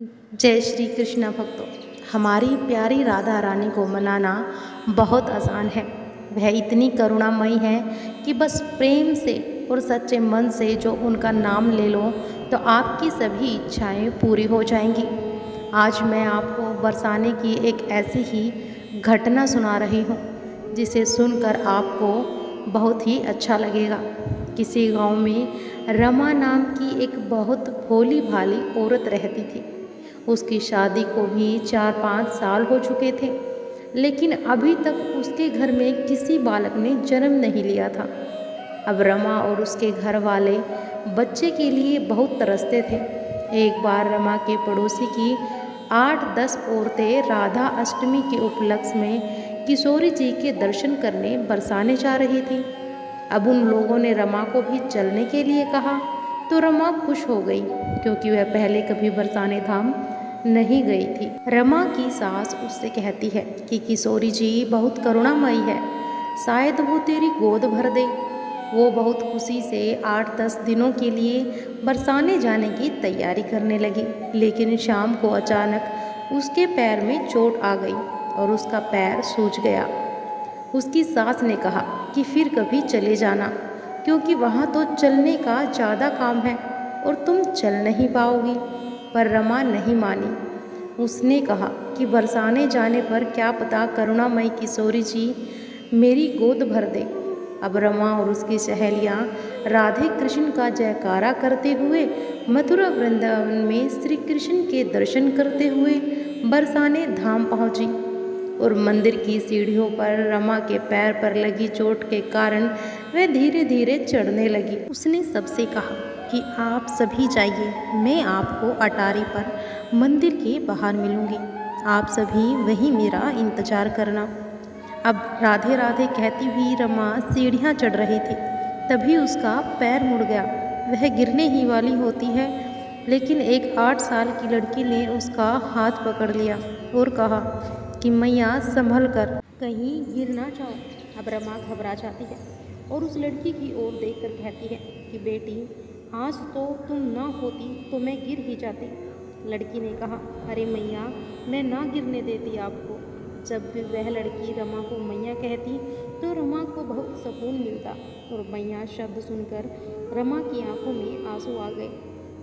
जय श्री कृष्ण भक्तों। हमारी प्यारी राधा रानी को मनाना बहुत आसान है। वह इतनी करुणामयी है कि बस प्रेम से और सच्चे मन से जो उनका नाम ले लो तो आपकी सभी इच्छाएं पूरी हो जाएंगी। आज मैं आपको बरसाने की एक ऐसी ही घटना सुना रही हूँ जिसे सुनकर आपको बहुत ही अच्छा लगेगा। किसी गांव में रमा नाम की एक बहुत भोली भाली औरत रहती थी। उसकी शादी को भी 4-5 साल हो चुके थे, लेकिन अभी तक उसके घर में किसी बालक ने जन्म नहीं लिया था। अब रमा और उसके घर वाले बच्चे के लिए बहुत तरसते थे। एक बार रमा के पड़ोसी की 8-10 औरतें राधा अष्टमी के उपलक्ष्य में किशोरी जी के दर्शन करने बरसाने जा रही थी। अब उन लोगों ने रमा को भी चलने के लिए कहा तो रमा खुश हो गई, क्योंकि वह पहले कभी बरसाने धाम नहीं गई थी। रमा की सास उससे कहती है कि किशोरी जी बहुत करुणामयी है, शायद वो तेरी गोद भर दे। वो बहुत खुशी से 8-10 दिनों के लिए बरसाने जाने की तैयारी करने लगी, लेकिन शाम को अचानक उसके पैर में चोट आ गई और उसका पैर सूज गया। उसकी सास ने कहा कि फिर कभी चले जाना, क्योंकि वहाँ तो चलने का ज़्यादा काम है और तुम चल नहीं पाओगी। पर रमा नहीं मानी। उसने कहा कि बरसाने जाने पर क्या पता करुणामयी किशोरी जी मेरी गोद भर दे। अब रमा और उसकी सहेलियाँ राधे कृष्ण का जयकारा करते हुए मथुरा वृंदावन में श्री कृष्ण के दर्शन करते हुए बरसाने धाम पहुँची और मंदिर की सीढ़ियों पर रमा के पैर पर लगी चोट के कारण वह धीरे धीरे चढ़ने लगी। उसने सबसे कहा कि आप सभी जाइए, मैं आपको अटारी पर मंदिर के बाहर मिलूंगी। आप सभी वहीं मेरा इंतजार करना। अब राधे राधे कहती हुई रमा सीढ़ियाँ चढ़ रही थी, तभी उसका पैर मुड़ गया। वह गिरने ही वाली होती है, लेकिन एक 8 साल की लड़की ने उसका हाथ पकड़ लिया और कहा कि मैया संभल कर, कहीं गिर ना जाओ। अब रमा घबरा जाती है और उस लड़की की ओर देखकर कहती है कि बेटी, आज तो तुम ना होती तो मैं गिर ही जाती। लड़की ने कहा, अरे मैया, मैं ना गिरने देती आपको। जब भी वह लड़की रमा को मैया कहती तो रमा को बहुत सुकून मिलता और मैया शब्द सुनकर रमा की आंखों में आंसू आ गए।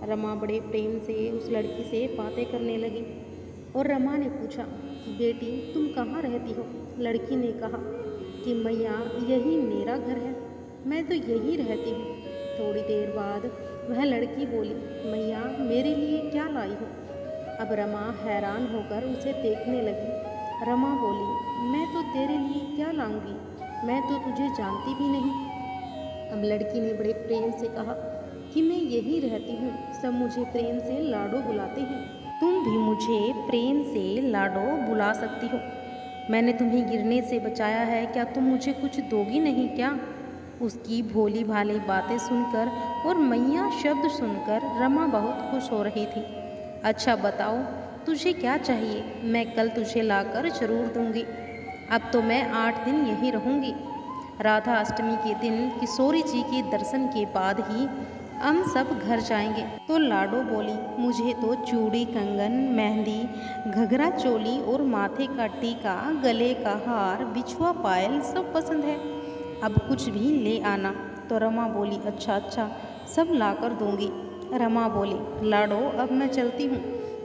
रमा बड़े प्रेम से उस लड़की से बातें करने लगी और रमा ने पूछा कि बेटी, तुम कहाँ रहती हो? लड़की ने कहा कि मैया, यही मेरा घर है, मैं तो यही रहती हूँ। थोड़ी देर बाद वह लड़की बोली, मैया, मेरे लिए क्या लाई हो? अब रमा हैरान होकर उसे देखने लगी। रमा बोली, मैं तो तेरे लिए क्या लाऊंगी, मैं तो तुझे जानती भी नहीं। अब लड़की ने बड़े प्रेम से कहा कि मैं यही रहती हूँ, सब मुझे प्रेम से लाडो बुलाते हैं, तुम भी मुझे प्रेम से लाडो बुला सकती हो। मैंने तुम्हें गिरने से बचाया है, क्या तुम मुझे कुछ दोगी नहीं क्या? उसकी भोली भाली बातें सुनकर और मैया शब्द सुनकर रमा बहुत खुश हो रही थी। अच्छा बताओ, तुझे क्या चाहिए? मैं कल तुझे लाकर जरूर दूंगी। अब तो मैं 8 दिन यहीं रहूंगी। राधा अष्टमी के दिन किशोरी जी के दर्शन के बाद ही हम सब घर जाएंगे। तो लाडो बोली, मुझे तो चूड़ी, कंगन, मेहंदी, घघरा चोली और माथे का टीका, गले का हार, बिछुआ पायल सब पसंद है। अब कुछ भी ले आना। तो रमा बोली, अच्छा अच्छा, सब लाकर दूंगी। रमा बोली, लाडो, अब मैं चलती हूँ।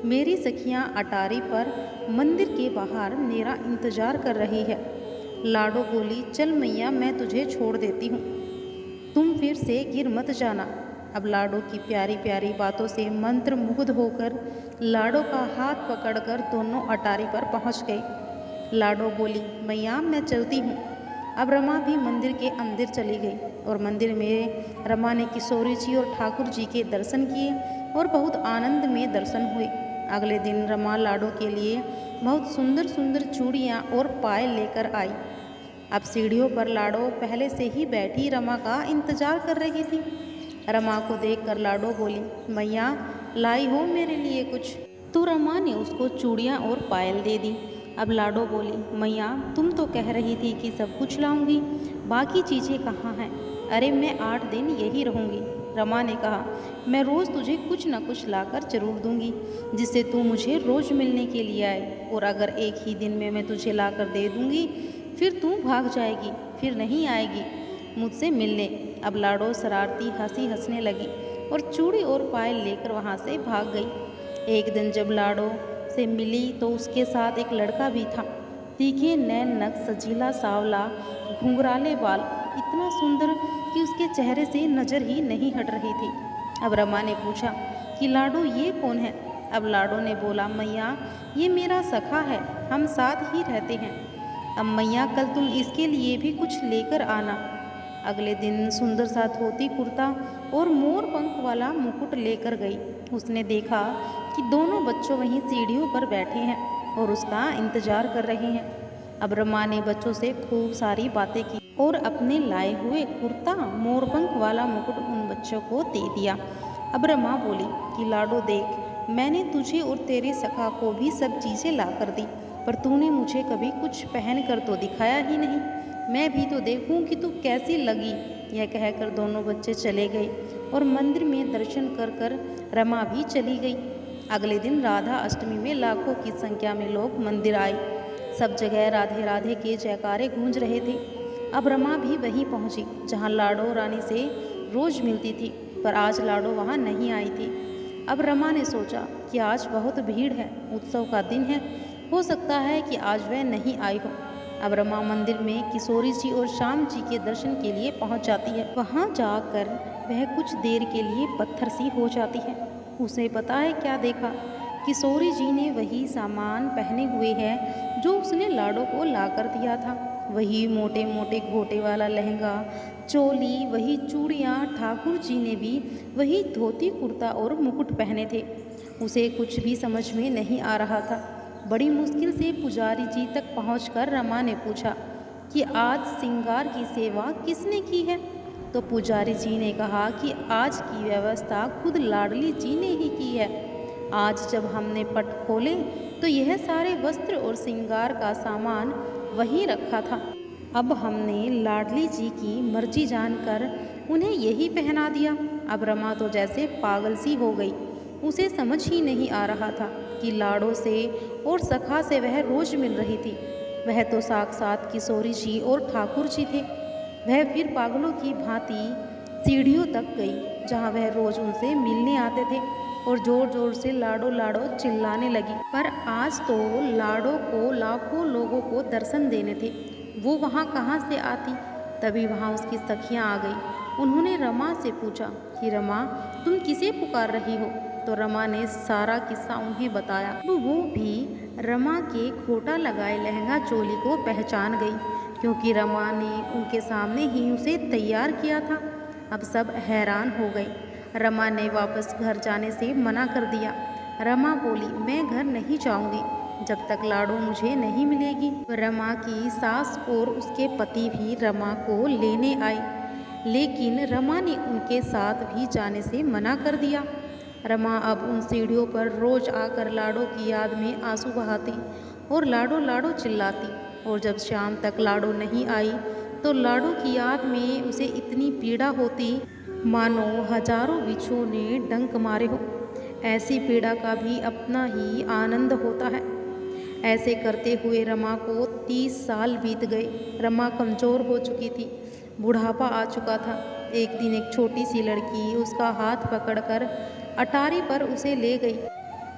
मेरी सखियाँ अटारी पर मंदिर के बाहर मेरा इंतजार कर रही है। लाडो बोली, चल मैया, मैं तुझे छोड़ देती हूँ, तुम फिर से गिर मत जाना। अब लाडो की प्यारी प्यारी बातों से मंत्रमुग्ध होकर लाडो का हाथ पकड़कर दोनों अटारी पर पहुँच गए। लाडो बोली, मैया, मैं चलती हूँ। अब रमा भी मंदिर के अंदर चली गई और मंदिर में रमा ने किशोरी जी और ठाकुर जी के दर्शन किए और बहुत आनंद में दर्शन हुए। अगले दिन रमा लाडो के लिए बहुत सुंदर सुंदर चूड़ियाँ और पायल लेकर आई। अब सीढ़ियों पर लाडो पहले से ही बैठी रमा का इंतजार कर रही थी। रमा को देखकर लाडो बोली, मैया, लाई हो मेरे लिए कुछ? तो रमा ने उसको चूड़ियाँ और पायल दे दी। अब लाडो बोली, मैया, तुम तो कह रही थी कि सब कुछ लाऊंगी, बाकी चीज़ें कहाँ हैं? अरे मैं 8 दिन यही रहूँगी। रमा ने कहा, मैं रोज़ तुझे कुछ न कुछ लाकर जरूर दूंगी, जिससे तू मुझे रोज़ मिलने के लिए आए। और अगर एक ही दिन में मैं तुझे लाकर दे दूंगी, फिर तू भाग जाएगी, फिर नहीं आएगी मुझसे मिलने। अब लाडो शरारती हंसी हंसने लगी और चूड़ी और पायल लेकर वहाँ से भाग गई। एक दिन जब लाडो से मिली तो उसके साथ एक लड़का भी था। तीखे नैन नक, सजीला सावला, घुंघराले बाल, इतना सुंदर कि उसके चेहरे से नज़र ही नहीं हट रही थी। अब रमा ने पूछा कि लाडो ये कौन है? अब लाडो ने बोला, मैया ये मेरा सखा है, हम साथ ही रहते हैं। अब मैया कल तुम इसके लिए भी कुछ लेकर आना। अगले दिन सुंदर सा धोती कुर्ता और मोर पंख वाला मुकुट लेकर गई। उसने देखा कि दोनों बच्चों वहीं सीढ़ियों पर बैठे हैं और उसका इंतजार कर रहे हैं। अब रमा ने बच्चों से खूब सारी बातें की और अपने लाए हुए कुर्ता मोरपंख वाला मुकुट उन बच्चों को दे दिया। अब रमा बोली कि लाडो देख, मैंने तुझे और तेरे सखा को भी सब चीज़ें ला कर दी, पर तूने मुझे कभी कुछ पहन कर तो दिखाया ही नहीं। मैं भी तो देखूं कि तू कैसी लगी। यह कहकर दोनों बच्चे चले गए और मंदिर में दर्शन कर कर रमा भी चली गई। अगले दिन राधा अष्टमी में लाखों की संख्या में लोग मंदिर आए। सब जगह राधे राधे के जयकारे गूंज रहे थे। अब रमा भी वहीं पहुंची जहां लाडो रानी से रोज मिलती थी, पर आज लाडो वहां नहीं आई थी। अब रमा ने सोचा कि आज बहुत भीड़ है, उत्सव का दिन है, हो सकता है कि आज वह नहीं आई हो। अब रमा मंदिर में किशोरी जी और श्याम जी के दर्शन के लिए पहुंच जाती है। वहां जाकर वह कुछ देर के लिए पत्थर सी हो जाती है। उसे पता है क्या देखा? किशोरी जी ने वही सामान पहने हुए है जो उसने लाडो को लाकर दिया था। वही मोटे मोटे घोटे वाला लहंगा, चोली, वही चूड़ियाँ। ठाकुर जी ने भी वही धोती कुर्ता और मुकुट पहने थे। उसे कुछ भी समझ में नहीं आ रहा था। बड़ी मुश्किल से पुजारी जी तक पहुंचकर रमा ने पूछा कि आज श्रृंगार की सेवा किसने की है? तो पुजारी जी ने कहा कि आज की व्यवस्था खुद लाडली जी ने ही की है। आज जब हमने पट खोले तो यह सारे वस्त्र और श्रृंगार का सामान वहीं रखा था। अब हमने लाडली जी की मर्जी जानकर उन्हें यही पहना दिया। अब रमा तो जैसे पागल सी हो गई। उसे समझ ही नहीं आ रहा था कि लाडो से और सखा से वह रोज मिल रही थी। वह तो साक्षात किशोरी जी और ठाकुर जी थे। वह फिर पागलों की भांति सीढ़ियों तक गई जहाँ वह रोज उनसे मिलने आते थे और जोर जोर से लाडो लाडो चिल्लाने लगी। पर आज तो लाडो को लाखों लोगों को दर्शन देने थे, वो वहाँ कहाँ से आती? तभी वहाँ उसकी सखियाँ आ गई। उन्होंने रमा से पूछा कि रमा, तुम किसे पुकार रही हो? तो रमा ने सारा किस्सा उन्हें बताया। तो वो भी रमा के खोटा लगाए लहंगा चोली को पहचान गई, क्योंकि रमा ने उनके सामने ही उसे तैयार किया था। अब सब हैरान हो गए। रमा ने वापस घर जाने से मना कर दिया। रमा बोली, मैं घर नहीं जाऊंगी जब तक लाडो मुझे नहीं मिलेगी। रमा की सास और उसके पति भी रमा को लेने आए, लेकिन रमा ने उनके साथ भी जाने से मना कर दिया। रमा अब उन सीढ़ियों पर रोज आकर लाडो की याद में आंसू बहाती और लाडो लाडो चिल्लाती। और जब शाम तक लाडो नहीं आई तो लाडो की याद में उसे इतनी पीड़ा होती मानो हजारों बिच्छुओं ने डंक मारे हो। ऐसी पीड़ा का भी अपना ही आनंद होता है। ऐसे करते हुए रमा को 30 साल बीत गए। रमा कमज़ोर हो चुकी थी, बुढ़ापा आ चुका था। एक दिन एक छोटी सी लड़की उसका हाथ पकड़कर अटारी पर उसे ले गई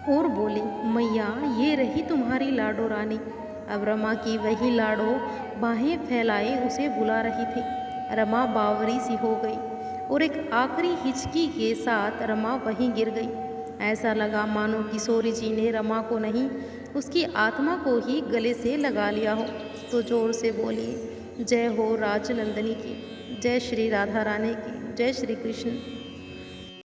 और बोली, मैया ये रही तुम्हारी लाडो रानी। अब रमा की वही लाडो बाहें फैलाए उसे बुला रही थी। रमा बावरी सी हो गई और एक आखिरी हिचकी के साथ रमा वहीं गिर गई। ऐसा लगा मानो किशोरी जी ने रमा को नहीं, उसकी आत्मा को ही गले से लगा लिया हो। तो जोर से बोली, जय हो राजनंदिनी की, जय श्री राधा रानी की, जय श्री कृष्ण।